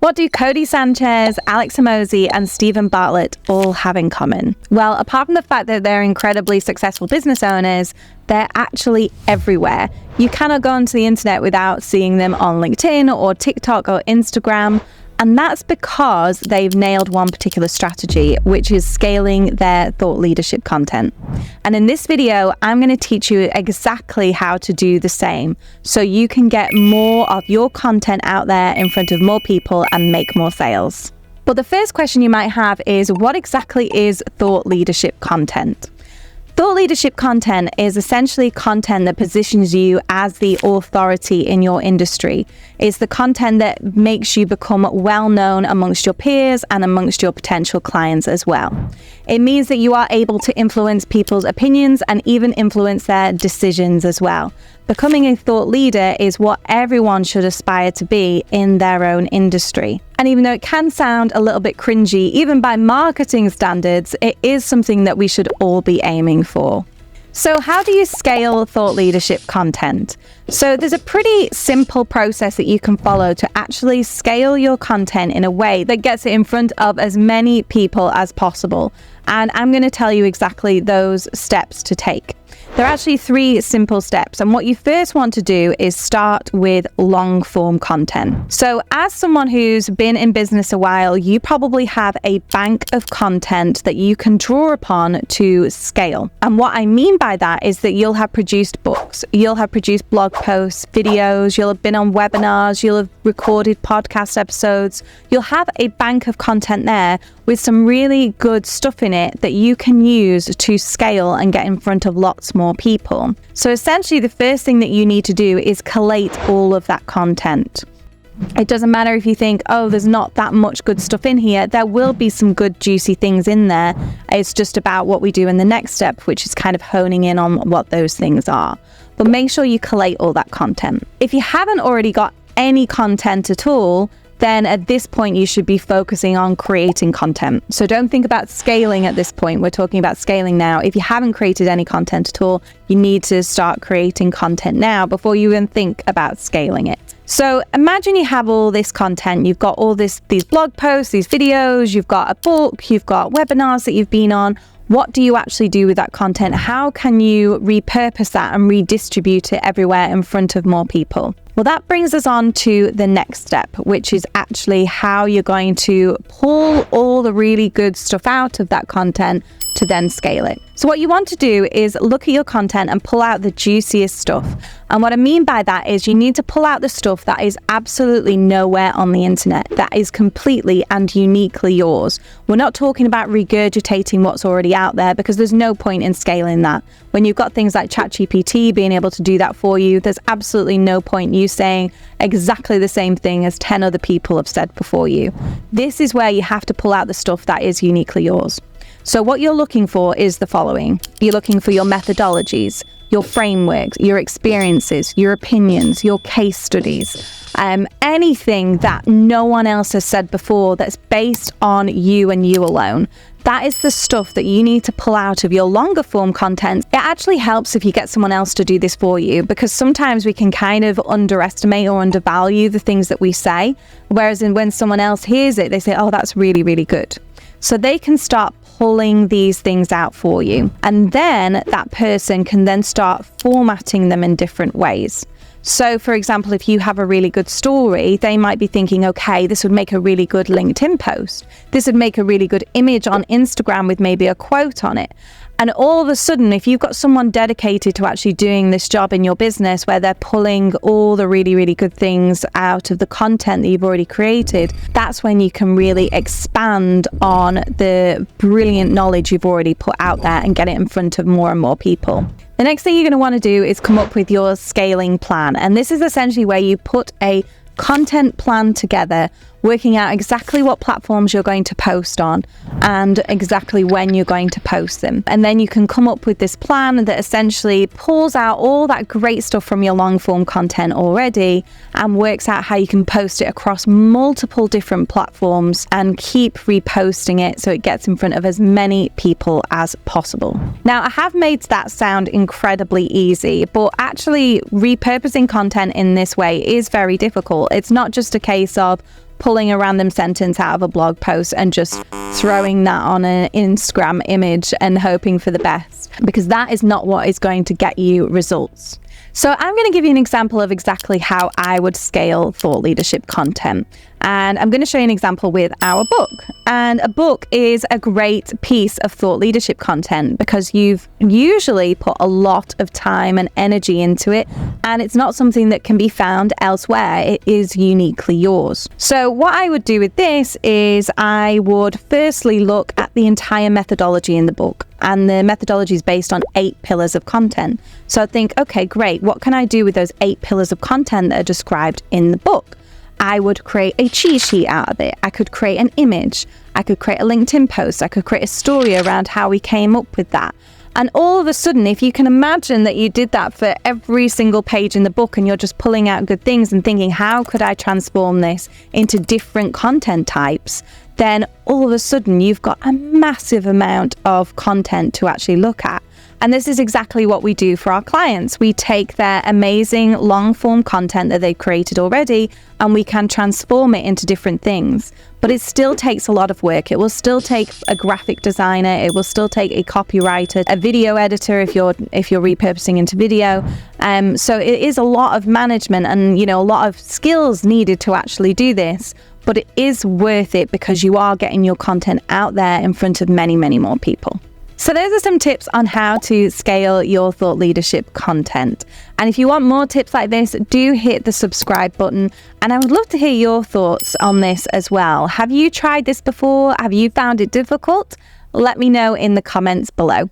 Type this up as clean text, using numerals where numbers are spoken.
What do Cody Sanchez, Alex Hormozi, and Stephen Bartlett all have in common? Well, apart from the fact that they're incredibly successful business owners, they're actually everywhere. You cannot go onto the internet without seeing them on LinkedIn or TikTok or Instagram. And that's because they've nailed one particular strategy, which is scaling their thought leadership content. And in this video, I'm going to teach you exactly how to do the same so you can get more of your content out there in front of more people and make more sales. But the first question you might have is, what exactly is thought leadership content? Thought leadership content is essentially content that positions you as the authority in your industry. It's the content that makes you become well known amongst your peers and amongst your potential clients as well. It means that you are able to influence people's opinions and even influence their decisions as well. Becoming a thought leader is what everyone should aspire to be in their own industry. And even though it can sound a little bit cringy, even by marketing standards, it is something that we should all be aiming for. So how do you scale thought leadership content? So there's a pretty simple process that you can follow to actually scale your content in a way that gets it in front of as many people as possible. And I'm going to tell you exactly those steps to take. There are actually 3 simple steps. And what you first want to do is start with long form content. So as someone who's been in business a while, you probably have a bank of content that you can draw upon to scale. And what I mean by that is that you'll have produced books, you'll have produced blog posts, videos, you'll have been on webinars, you'll have recorded podcast episodes. You'll have a bank of content there with some really good stuff in it that you can use to scale and get in front of lots more people. So essentially, the first thing that you need to do is collate all of that content. It doesn't matter if you think, oh, there's not that much good stuff in here. There will be some good, juicy things in there. It's just about what we do in the next step, which is kind of honing in on what those things are. But make sure you collate all that content. If you haven't already got any content at all, then at this point you should be focusing on creating content. So don't think about scaling at this point. We're talking about scaling now. If you haven't created any content at all, you need to start creating content now before you even think about scaling it. So imagine you have all this content. You've got all these blog posts, these videos, you've got a book, you've got webinars that you've been on. What do you actually do with that content? How can you repurpose that and redistribute it everywhere in front of more people? Well, that brings us on to the next step, which is actually how you're going to pull all the really good stuff out of that content to then scale it. So what you want to do is look at your content and pull out the juiciest stuff. And what I mean by that is you need to pull out the stuff that is absolutely nowhere on the internet, that is completely and uniquely yours. We're not talking about regurgitating what's already out there, because there's no point in scaling that. When you've got things like ChatGPT being able to do that for you, there's absolutely no point you saying exactly the same thing as 10 other people have said before you. This is where you have to pull out the stuff that is uniquely yours. So what you're looking for is the following. You're looking for your methodologies, your frameworks, your experiences, your opinions, your case studies, anything that no one else has said before that's based on you and you alone. That is the stuff that you need to pull out of your longer form content. It actually helps if you get someone else to do this for you, because sometimes we can kind of underestimate or undervalue the things that we say. Whereas when someone else hears it, they say, oh, that's really, really good. So they can start pulling these things out for you. And then that person can then start formatting them in different ways. So for example, if you have a really good story, they might be thinking, okay, this would make a really good LinkedIn post. This would make a really good image on Instagram with maybe a quote on it. And all of a sudden, if you've got someone dedicated to actually doing this job in your business, where they're pulling all the really, really good things out of the content that you've already created, that's when you can really expand on the brilliant knowledge you've already put out there and get it in front of more and more people. The next thing you're going to want to do is come up with your scaling plan. And this is essentially where you put a content plan together, working out exactly what platforms you're going to post on and exactly when you're going to post them. And then you can come up with this plan that essentially pulls out all that great stuff from your long form content already and works out how you can post it across multiple different platforms and keep reposting it so it gets in front of as many people as possible. Now, I have made that sound incredibly easy, but actually repurposing content in this way is very difficult. It's not just a case of pulling a random sentence out of a blog post and just throwing that on an Instagram image and hoping for the best, because that is not what is going to get you results. So I'm going to give you an example of exactly how I would scale thought leadership content. And I'm going to show you an example with our book. And a book is a great piece of thought leadership content because you've usually put a lot of time and energy into it, and it's not something that can be found elsewhere. It is uniquely yours. So what I would do with this is I would firstly look at the entire methodology in the book. And the methodology is based on 8 pillars of content. So I think, okay, great. What can I do with those 8 pillars of content that are described in the book? I would create a cheat sheet out of it. I could create an image. I could create a LinkedIn post. I could create a story around how we came up with that. And all of a sudden, if you can imagine that you did that for every single page in the book and you're just pulling out good things and thinking, how could I transform this into different content types? Then all of a sudden you've got a massive amount of content to actually look at. And this is exactly what we do for our clients. We take their amazing long form content that they've created already and we can transform it into different things. But it still takes a lot of work. It will still take a graphic designer. It will still take a copywriter, a video editor if you're repurposing into video. So it is a lot of management and, a lot of skills needed to actually do this. But it is worth it because you are getting your content out there in front of many, many more people. So those are some tips on how to scale your thought leadership content. And if you want more tips like this, do hit the subscribe button. And I would love to hear your thoughts on this as well. Have you tried this before? Have you found it difficult? Let me know in the comments below.